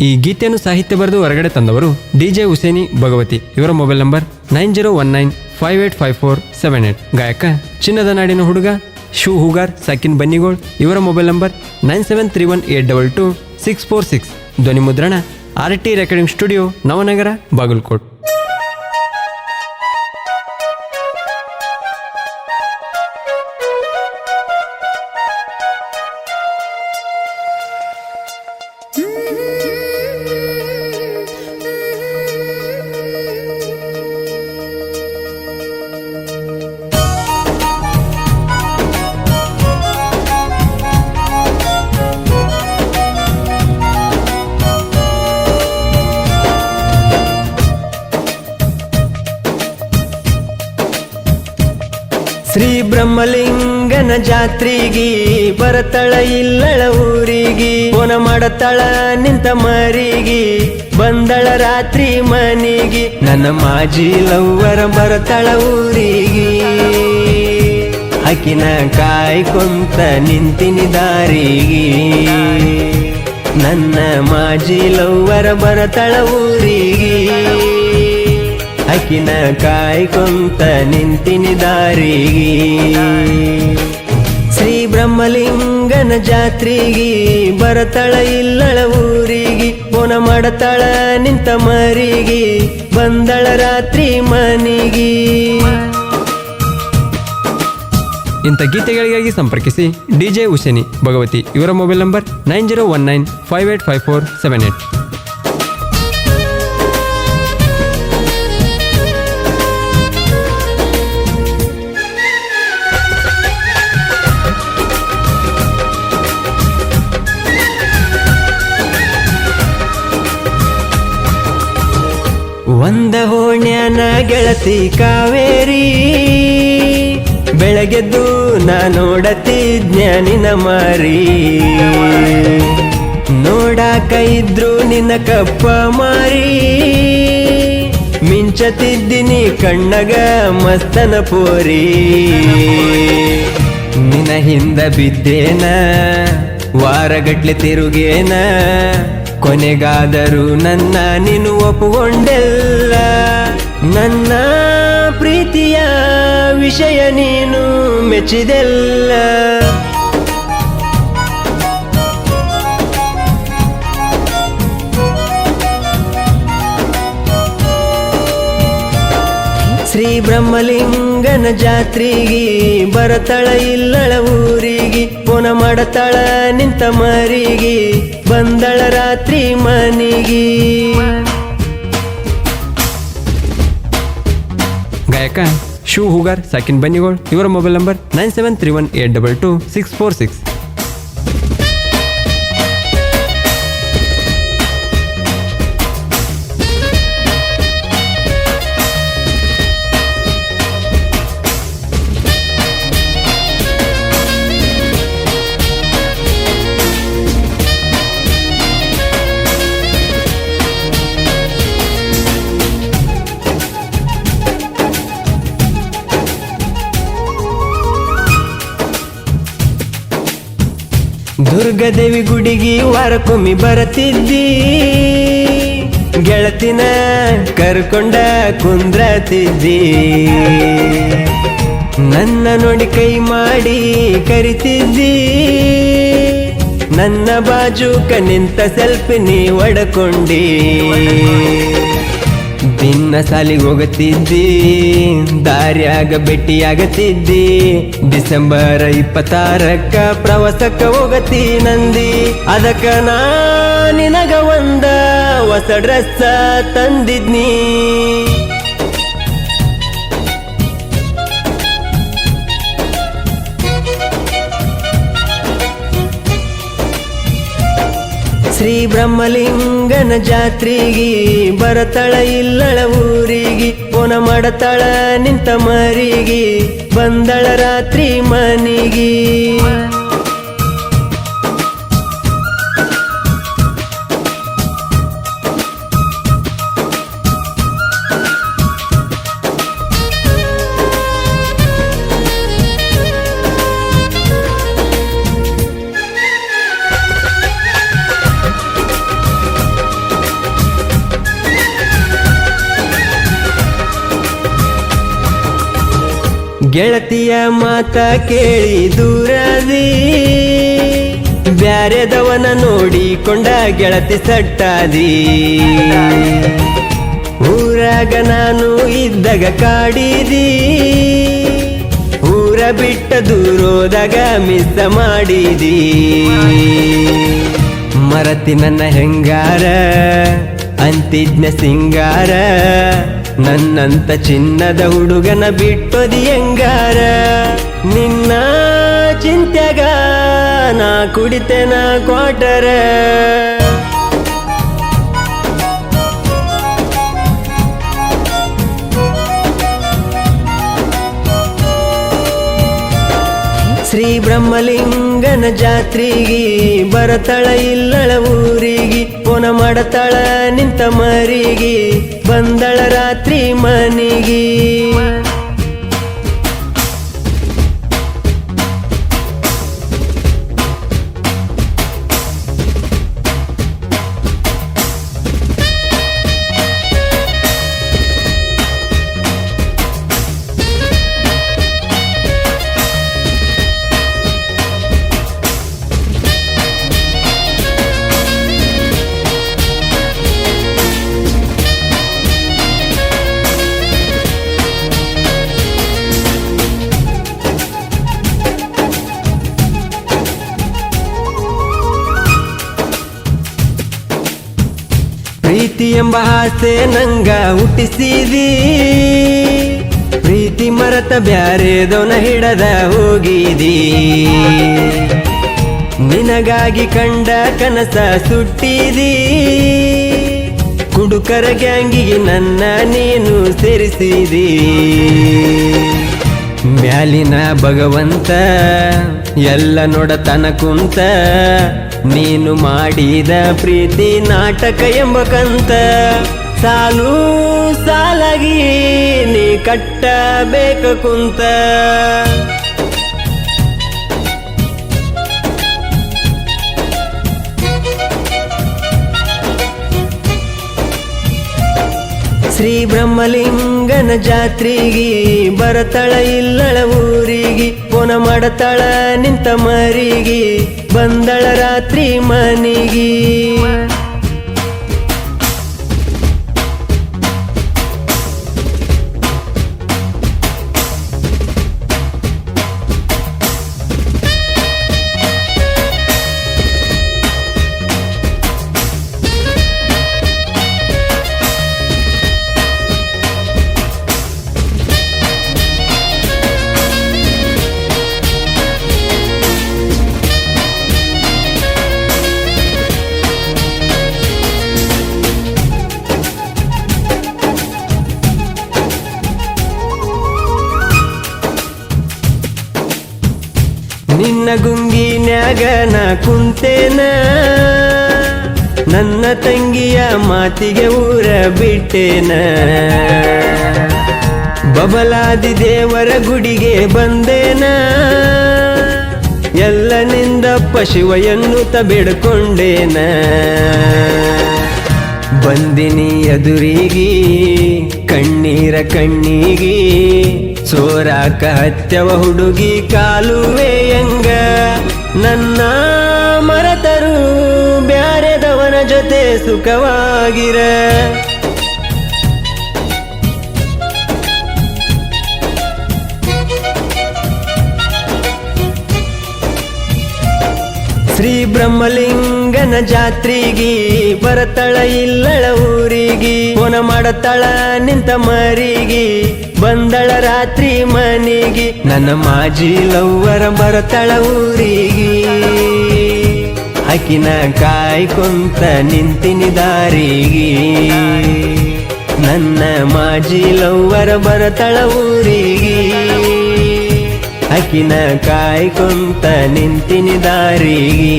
ಈ ಗೀತೆಯನ್ನು ಸಾಹಿತ್ಯ ಬರೆದು ಹೊರಗಡೆ ತಂದವರು DJ ಹುಸೇನಿ ಭಗವತಿ. ಇವರ ಮೊಬೈಲ್ ನಂಬರ್ 9019585478. ಗಾಯಕ ಚಿನ್ನದ ನಾಡಿನ ಹುಡುಗ ಶೂ ಹೂಗಾರ್ ಸಾಕಿನ್ ಬನ್ನಿಗೋಳ್. ಇವರ ಮೊಬೈಲ್ ನಂಬರ್ 9731822646. ಧ್ವನಿ ಮುದ್ರಣ RT recording studio, Navanagar, Bagalkot. Shri ಬ್ರಹ್ಮಲಿಂಗನ ಜಾತ್ರಿಗಿ ಬರತಳ ಇಲ್ಲಳ ಊರಿಗಿ, ಪೋನ ಮಾಡತಳ ನಿಂತ ಮರಿಗಿ, ಬಂದಳ ರಾತ್ರಿ ಮನಿಗಿ, ನನ್ನ ಮಾಜಿ ಲವ್ವರ ಬರತಳ ಊರಿಗಿ, ಅಕಿನ ಕಾಯ್ಕೊಂತ ನಿಂತಿನಿ ದಾರಿಗಿ, ನನ್ನ ಮಾಜಿ ಲವ್ವರ ಬರತಳ ಊರಿಗಿ, ಅಕಿನ ಕಾಯ್ಕೊಂತ ನಿಂತಿನಿ ದಾರಿಗಿ. ಶ್ರೀ ಬ್ರಹ್ಮಲಿಂಗನ ಜಾತ್ರಿಗಿ ಬರತಳ ಇಲ್ಲಳ ಊರಿಗಿ, ಪೋನ ಮಾಡತಳ ನಿಂತ ಮರಿಗಿ, ಬಂದಳ ರಾತ್ರಿ ಮನಿಗಿ. ಇಂಥ ಗೀತೆಗಳಿಗಾಗಿ ಸಂಪರ್ಕಿಸಿ DJ ಹುಸೇನಿ ಭಗವತಿ. ಇವರ ಮೊಬೈಲ್ ನಂಬರ್ 9019585478. ಒಂದ ಓಣ್ಯಾನ ಗೆಳತಿ ಕಾವೇರಿ, ಬೆಳಗೆದ್ದು ನಾ ನೋಡತಿದ್ನ್ಯ ನಿನ್ನ ಮಾರಿ, ನೋಡಾಕ ಇದ್ರು ನಿನ್ನ ಕಪ್ಪ ಮಾರಿ, ಮಿಂಚತಿದ್ದೀನಿ ಕಣ್ಣಗ ಮಸ್ತನ ಪೋರಿ, ನಿನ್ನ ಹಿಂದ ಬಿದ್ದೇನ ವಾರಗಟ್ಲೆ ತಿರುಗೇನ, ಕೊನೆಗಾದರೂ ನನ್ನ ನೀನು ಒಪ್ಪುಗೊಂಡೆಲ್ಲ, ನನ್ನ ಪ್ರೀತಿಯ ವಿಷಯ ನೀನು ಮೆಚ್ಚಿದೆಲ್ಲ. ಶ್ರೀ ಬ್ರಹ್ಮಲಿಂಗನ ಜಾತ್ರಿಗಿ ಬರತಳ ಇಲ್ಲಳ ಊರಿಗಿ, ಪೋನ ಮಾಡತಳ ನಿಂತ ಮರಿಗಿ, ಬಂದಳ ರಾತ್ರಿ ಮನಿಗಿ. ಗಾಯಕ ಶೂ ಹೂಗಾರ್ ಸಾಕಿನ್ ಬನ್ನಿಗೋಳ್. ಇವರ ಮೊಬೈಲ್ ನಂಬರ್ 9731822646. ದುರ್ಗದೇವಿ ಗುಡಿಗಿ ವಾರಕ್ಕೊಮ್ಮಿ ಬರತಿದ್ದಿ, ಗೆಳತಿನ ಕರ್ಕೊಂಡ ಕುಂದ್ರತಿದ್ದಿ, ನನ್ನ ನೋಡಿ ಕೈ ಮಾಡಿ ಕರಿತಿದ್ದಿ, ನನ್ನ ಬಾಜೂಕ ನಿಂತ ಸೆಲ್ಫಿ ನೀ ಒಡಕೊಂಡಿ, ದಿನ ಸಾಲಿಗೆ ಹೋಗತಿದ್ದಿ, ದಾರ್ಯಾಗ ಭೇಟಿಯಾಗತಿದ್ದಿ, ಡಿಸೆಂಬರ್ 26ಕ್ಕ ಪ್ರವಾಸಕ್ಕ ಹೋಗತಿ ನಂದಿ, ಅದಕ್ಕ ನಾ ನಿನಗ ಒಂದ ಹೊಸ ಡ್ರೆಸ್ ತಂದಿದ್ನಿ. ಶ್ರೀ ಬ್ರಹ್ಮಲಿಂಗನ ಜಾತ್ರಿಗಿ ಬರತಳ ಇಲ್ಲಳ ಊರಿಗಿ, ಪೋನ ಮಾಡತಳ ನಿಂತ ಮರಿಗಿ, ಬಂದಳ ರಾತ್ರಿ ಮನಿಗಿ. ಗೆಳತಿಯ ಮಾತ ಕೇಳಿ ದೂರದಿ ಬ್ಯಾರೆದವನ ನೋಡಿಕೊಂಡ ಗೆಳತಿ ಸಟ್ಟಾದಿ ಊರಾಗ ನಾನು ಇದ್ದಾಗ ಕಾಡಿದಿ ಊರ ಬಿಟ್ಟ ದೂರೋದಾಗ ಮಿಸ್ ಮಾಡಿದಿ ಮರತಿ ನನ್ನ ಹೆಂಗಾರ ಅಂತಿದ್ನ ಸಿಂಗಾರ ನನ್ನಂತ ಚಿನ್ನದ ಹುಡುಗನ ಬಿಟ್ಟೋದಿ ಹೆಂಗಾರ ನಿನ್ನ ಚಿಂತ್ಯಾಗ ನಾ ಕುಡಿತೇನ ಕ್ವಾಟರ ಶ್ರೀ ಬ್ರಹ್ಮಲಿಂಗನ ಜಾತ್ರಿಗಿ ಬರತಳ ಇಲ್ಲಳ ಊರಿಗಿ ಪೋನ ಮಾಡತಳ ನಿಂತ ಮರಿಗಿ ಬಂದಳ ರಾತ್ರಿ ಮನಿಗಿ ಪ್ರೀತಿ ಎಂಬ ಆಸೆ ನಂಗ ಹುಟ್ಟಿಸಿದಿ ಪ್ರೀತಿ ಮರತ ಬ್ಯಾರೆದವನ ಹಿಡದ ಹೋಗಿದಿ ನಿನಗಾಗಿ ಕಂಡ ಕನಸ ಸುಟ್ಟಿದಿ ಕುಡುಕರ ಗ್ಯಾಂಗಿಗೆ ನನ್ನ ನೀನು ಸೇರಿಸಿದಿ ಮ್ಯಾಲಿನ ಭಗವಂತ ಎಲ್ಲ ನೋಡತನ ಕುಂತ ನೀನು ಮಾಡಿದ ಪ್ರೀತಿ ನಾಟಕ ಎಂಬ ಕಂತ ಸಾಲು ಸಾಲಾಗಿ ನೀ ಕಟ್ಟಬೇಕ ಕುಂತ ಶ್ರೀ ಬ್ರಹ್ಮಲಿಂಗನ ಜಾತ್ರಿಗಿ ಬರತಳ ಇಲ್ಲಳ ಊರಿಗಿ ಪೋನ ಮಾಡತಳ ನಿಂತ ಮರಿಗಿ ಬಂದಳ ರಾತ್ರಿ ಮನಿಗಿ ನಿನ್ನ ಗುಂಗಿನ್ಯಾಗ ನಾ ಕುಂತೇನ ನನ್ನ ತಂಗಿಯ ಮಾತಿಗೆ ಊರ ಬಿಟ್ಟೇನ ಬಬಲಾದಿ ದೇವರ ಗುಡಿಗೆ ಬಂದೇನ ಎಲ್ಲ ನಿಂದಪ್ಪ ಶಿವಯನ್ನುತ ಬೇಡ್ಕೊಂಡೇನ ಬಂದಿನಿ ಎದುರಿಗಿ ಕಣ್ಣೀರ ಕಣ್ಣಿಗಿ ಸೋರಾಕ ಹತ್ಯವ ಹುಡುಗಿ ಕಾಲುವೆ ಎಂಗ ನನ್ನ ಮರತರು ಬ್ಯಾರೆದವನ ಜೊತೆ ಸುಖವಾಗಿರ ಶ್ರೀ ಬ್ರಹ್ಮಲಿಂಗನ ಜಾತ್ರಿಗಿ ಬರತಳ ಇಲ್ಲಳ ಊರಿಗಿ ಪೋನ ಮಾಡತಳ ನಿಂತ ಮರಿಗಿ ಬಂದಳ ರಾತ್ರಿ ಮನಿಗಿ ನನ್ನ ಮಾಜಿ ಲವ್ವರ ಬರತಳ ಊರಿಗಿ ಅಕಿನ ಕಾಯ್ಕೊಂತ ನಿಂತಿನಿ ದಾರಿಗಿ ನನ್ನ ಮಾಜಿ ಲವ್ವರ ಬರತಳ ಊರಿಗಿ ಅಕಿನ ಕಾಯ್ಕೊಂತ ನಿಂತಿನಿ ದಾರಿಗಿ